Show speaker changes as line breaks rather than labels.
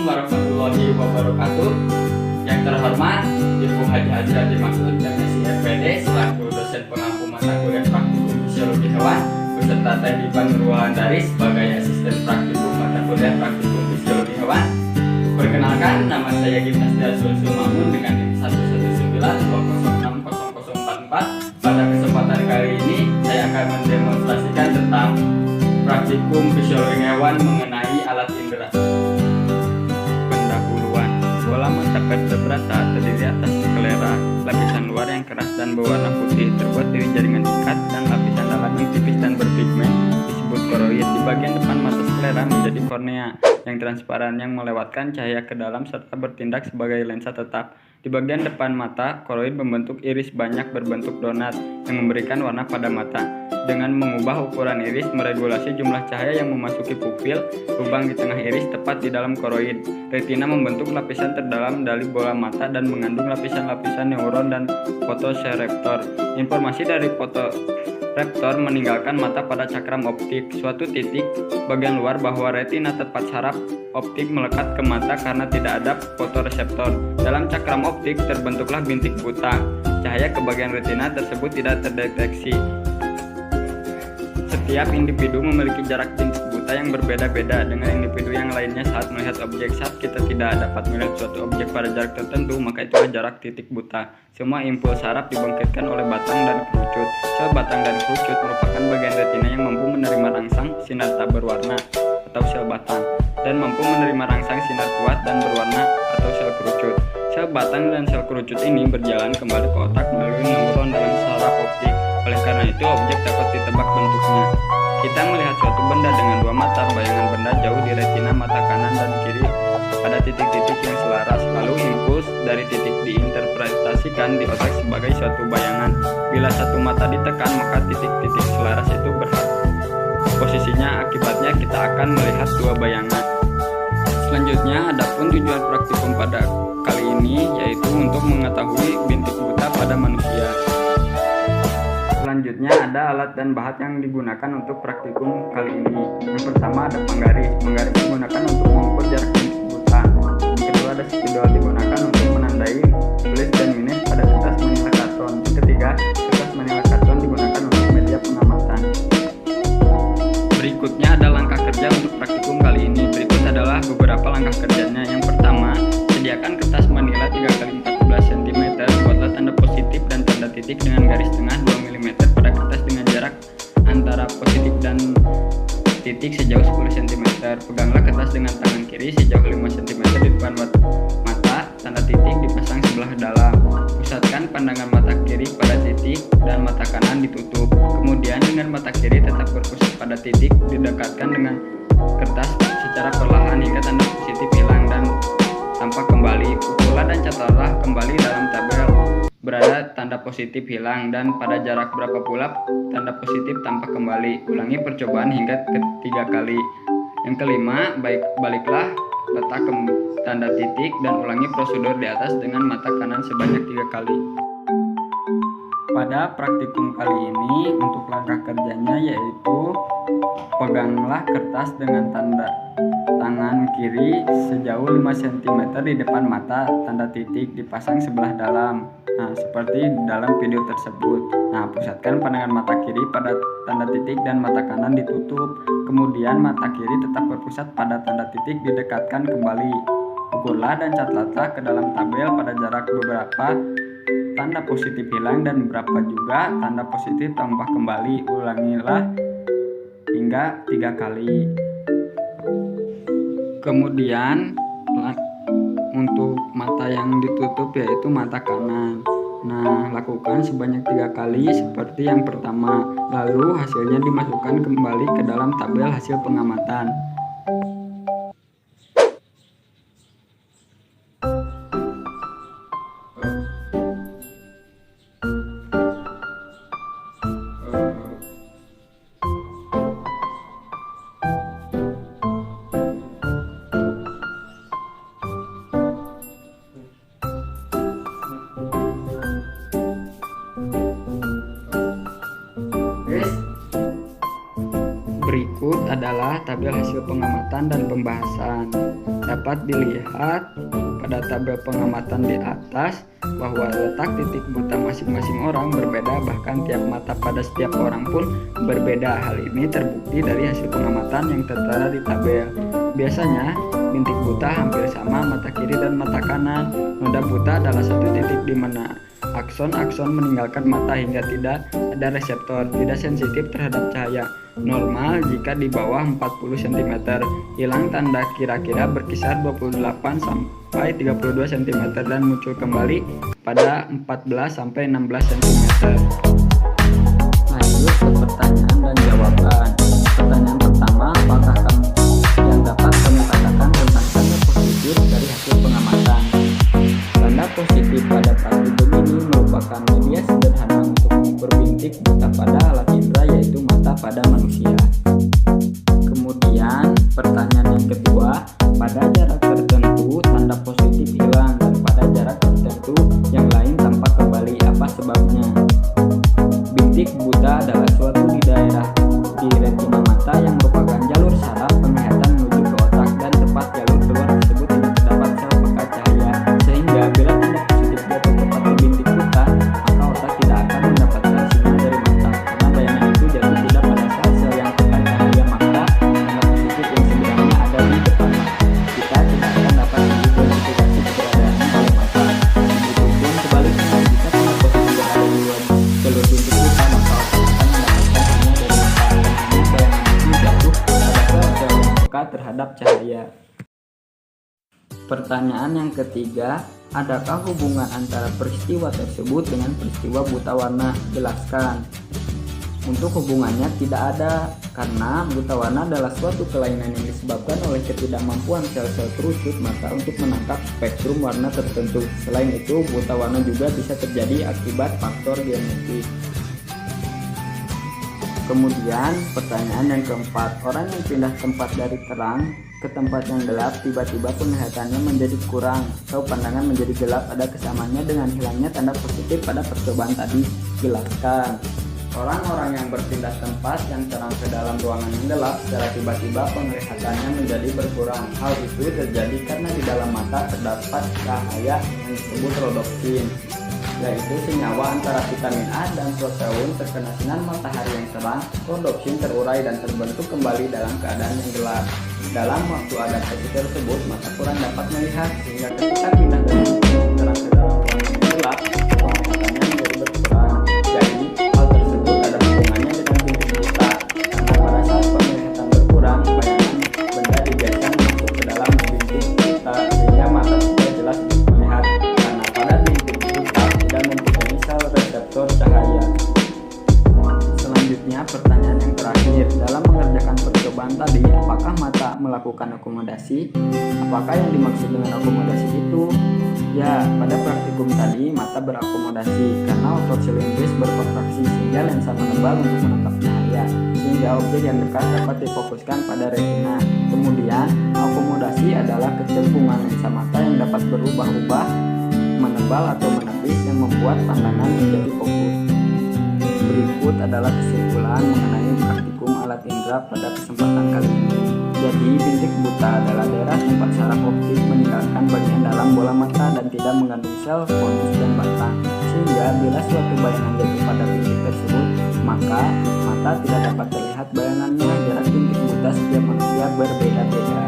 warahmatullahi wabarakatuh. Yang terhormat Ibu Haji Azrati Maksud MSc FPD selaku dosen pengampu mata kuliah praktikum fisiologi hewan beserta Teh Iban Nurwulandari sebagai asisten praktikum mata kuliah praktikum fisiologi hewan. Perkenalkan, nama saya Gimnastia Sulsu Mamun dengan NIM 11920600044. Pada kesempatan kali ini saya akan mendemonstrasikan tentang praktikum fisiologi hewan mengenai alat indera. Pendahuluan, bola mata vertebrata terdiri atas sklera, lapisan luar yang keras dan berwarna putih terbuat dari jaringan ikat, dan lapisan dalam yang tipis dan berpigmen disebut koroid. Di bagian depan mata sklera menjadi kornea yang transparan yang melewatkan cahaya ke dalam serta bertindak sebagai lensa tetap. Di bagian depan mata, koroid membentuk iris banyak berbentuk donat yang memberikan warna pada mata. Dengan mengubah ukuran iris, meregulasi jumlah cahaya yang memasuki pupil, lubang di tengah iris tepat di dalam koroid. Retina membentuk lapisan terdalam dari bola mata dan mengandung lapisan-lapisan neuron dan fotosereptor. Informasi dari fotoreptor meninggalkan mata pada cakram optik. Suatu titik bagian luar bahwa retina tepat saraf optik melekat ke mata karena tidak ada fotoreseptor. Dalam cakram optik terbentuklah bintik buta. Cahaya ke bagian retina tersebut tidak terdeteksi. Setiap individu memiliki jarak bintik buta yang berbeda-beda dengan individu yang lainnya saat melihat objek. Saat kita tidak dapat melihat suatu objek pada jarak tertentu, maka itulah jarak titik buta. Semua impuls saraf dibangkitkan oleh batang dan kerucut. Sel batang dan kerucut merupakan bagian retina yang mampu menerima rangsang sinar tak berwarna atau sel batang, dan mampu menerima rangsang sinar kuat dan berwarna atau sel kerucut. Sel batang dan sel kerucut ini berjalan kembali ke otak melalui neuron dalam saraf optik. Oleh karena itu, objek dapat ditebak bentuknya. Kita melihat suatu benda dengan dua mata. Bayangan benda jauh di retina mata kanan dan kiri pada titik-titik yang selaras. Lalu impuls dari titik diinterpretasikan di otak sebagai suatu bayangan. Bila satu mata ditekan, maka titik-titik selaras itu berhak posisinya. Akibatnya kita akan melihat dua bayangan. Selanjutnya, adapun tujuan praktikum pada kali ini yaitu untuk mengetahui bintik buta pada manusia. Selanjutnya ada alat dan bahan yang digunakan untuk praktikum kali ini. Yang pertama ada penggaris. Penggaris digunakan untuk mengukur jarak bintik buta. Yang kedua ada spidol digunakan untuk menandai plus dan minus pada kertas manila karton. Yang ketiga, kertas manila karton digunakan untuk media pengamatan. Berikutnya ada langkah kerja untuk praktikum kali ini. Berikut adalah beberapa langkah kerjanya. Yang pertama, sediakan kertas manila 3x14 cm. Buatlah tanda positif dan tanda titik dengan garis tengah 2 mm pada kertas dengan jarak antara positif dan titik sejauh 10 cm. Peganglah kertas dengan tangan kiri sejauh 5 cm di depan mata. Tanda titik dipasang sebelah dalam. Pusatkan pandangan mata kiri pada titik dan mata kanan ditutup. Kemudian dengan mata kiri tetap berpusat pada titik, didekatkan dengan kertas secara perlahan hingga tanda positif hilang dan tampak kembali. Ukurlah dan catatlah kembali dalam tabel berada tanda positif hilang dan pada jarak berapa pula tanda positif tampak kembali. Ulangi percobaan hingga ketiga kali. Yang kelima, baliklah letak tanda titik dan ulangi prosedur di atas dengan mata kanan sebanyak 3 kali. Pada praktikum kali ini untuk langkah kerjanya yaitu peganglah kertas dengan tanda tangan kiri sejauh 5 cm di depan mata. Tanda titik dipasang sebelah dalam. Nah, seperti dalam video tersebut. Nah, pusatkan pandangan mata kiri pada tanda titik dan mata kanan ditutup. Kemudian mata kiri tetap berpusat pada tanda titik, didekatkan kembali. Ukurlah dan catatlah ke dalam tabel pada jarak beberapa tanda positif hilang dan berapa juga tanda positif tambah kembali. Ulangilah hingga 3 kali. Kemudian untuk mata yang ditutup yaitu mata kanan. Nah, lakukan sebanyak 3 kali seperti yang pertama. Lalu hasilnya dimasukkan kembali ke dalam tabel hasil pengamatan. Berikut Berikut adalah tabel hasil pengamatan dan pembahasan. Dapat dilihat pada tabel pengamatan di atas bahwa letak titik buta masing-masing orang berbeda, bahkan tiap mata pada setiap orang pun berbeda. Hal ini terbukti dari hasil pengamatan yang tertera di tabel. Biasanya bintik buta hampir sama mata kiri dan mata kanan. Noda buta adalah satu titik di mana akson-akson meninggalkan mata hingga tidak ada reseptor, tidak sensitif terhadap cahaya. Normal jika di bawah 40 cm, hilang tanda kira-kira berkisar 28 sampai 32 cm dan muncul kembali pada 14 sampai 16 cm. Lanjut ke pertanyaan dan jawaban. Pertanyaan pertama, apakah yang dapat kamu katakan tentang tanda positif dari hasil pengamatan? Tanda positif pada praktikum ini merupakan media sederhana untuk mengukur bintik buta pada alat indera, yaitu mata pada manusia. Kemudian pertanyaan yang kedua, pada jarak tertentu tanda positif hilang dan pada jarak tertentu yang lain tampak kembali. Apa sebabnya? Bintik buta adalah suatu di daerah di retina mata yang merupakan jalur saraf penglihatan menuju ke otak, dan tepat jalur keluar tersebut tidak terdapat sel pekat cahaya, sehingga bila tanda positif jatuh tepat di bintik buta, maka otak tidak akan mendapatkan sinyal dari mata. Karena bayangan itu jatuh tidak pada sel-sel yang pekat cahaya, maka tanda positif yang sebenarnya ada di depan mata kita tidak akan dapat mengidentifikasi keberadaannya oleh mata. Begitupun sebaliknya, jika tanda positif berada di luar jalur bintik buta, maka otak akan mendapatkan sinyal dari mata. Karena bayangan itu jatuh pada sel-sel yang pekat terhadap cahaya. Pertanyaan yang ketiga, adakah hubungan antara peristiwa tersebut dengan peristiwa buta warna? Jelaskan. Untuk hubungannya tidak ada, karena buta warna adalah suatu kelainan yang disebabkan oleh ketidakmampuan sel-sel kerucut mata untuk menangkap spektrum warna tertentu. Selain itu, buta warna juga bisa terjadi akibat faktor genetik. Kemudian pertanyaan yang keempat, orang yang pindah tempat dari terang ke tempat yang gelap, tiba-tiba penglihatannya menjadi kurang atau pandangan menjadi gelap. Ada kesamaannya dengan hilangnya tanda positif pada percobaan tadi. Jelaskan. Orang-orang yang berpindah tempat yang terang ke dalam ruangan yang gelap, secara tiba-tiba penglihatannya menjadi berkurang. Hal itu terjadi karena di dalam mata terdapat cahaya yang disebut rodopsin, yaitu senyawa antara vitamin A dan protein. Terkena sinar matahari yang terang, rodopsin terurai dan terbentuk kembali dalam keadaan yang gelap. Dalam waktu adaptasi tersebut, mata kurang dapat melihat, sehingga ketika pindah dari terang ke dalam ruangan yang gelap, penglihatannya menjadi berkurang. Jadi, hal tersebut ada hubungannya dengan bintik buta, karena pada saat penglihatan berkurang, bayangan benda dibiarkan masuk ke dalam bintik buta, sehingga mata tidak jelas melihat, karena pada bintik buta tidak mempunyai sel reseptor cahaya. Selanjutnya, pertanyaan yang terakhir, dalam mengerjakan percobaan tadi, apakah mata melakukan akomodasi? Apakah yang dimaksud dengan akomodasi itu? Ya, pada praktikum tadi mata berakomodasi karena otot silindris berkontraksi sehingga lensa menebal untuk menangkap cahaya, sehingga objek yang dekat dapat difokuskan pada retina. Kemudian, akomodasi adalah kecemplungan lensa mata yang dapat berubah-ubah, menebal atau menepis, yang membuat pandangan menjadi fokus. Berikut adalah kesimpulan mengenai praktikum alat indera pada kesempatan kali ini. Jadi, bintik buta adalah daerah tempat saraf optik meninggalkan bagian dalam bola mata dan tidak mengandung sel konus dan batang, sehingga bila suatu bayangan jatuh pada bintik tersebut, maka mata tidak dapat terlihat bayangannya. Jarak bintik buta setiap manusia berbeda-beda.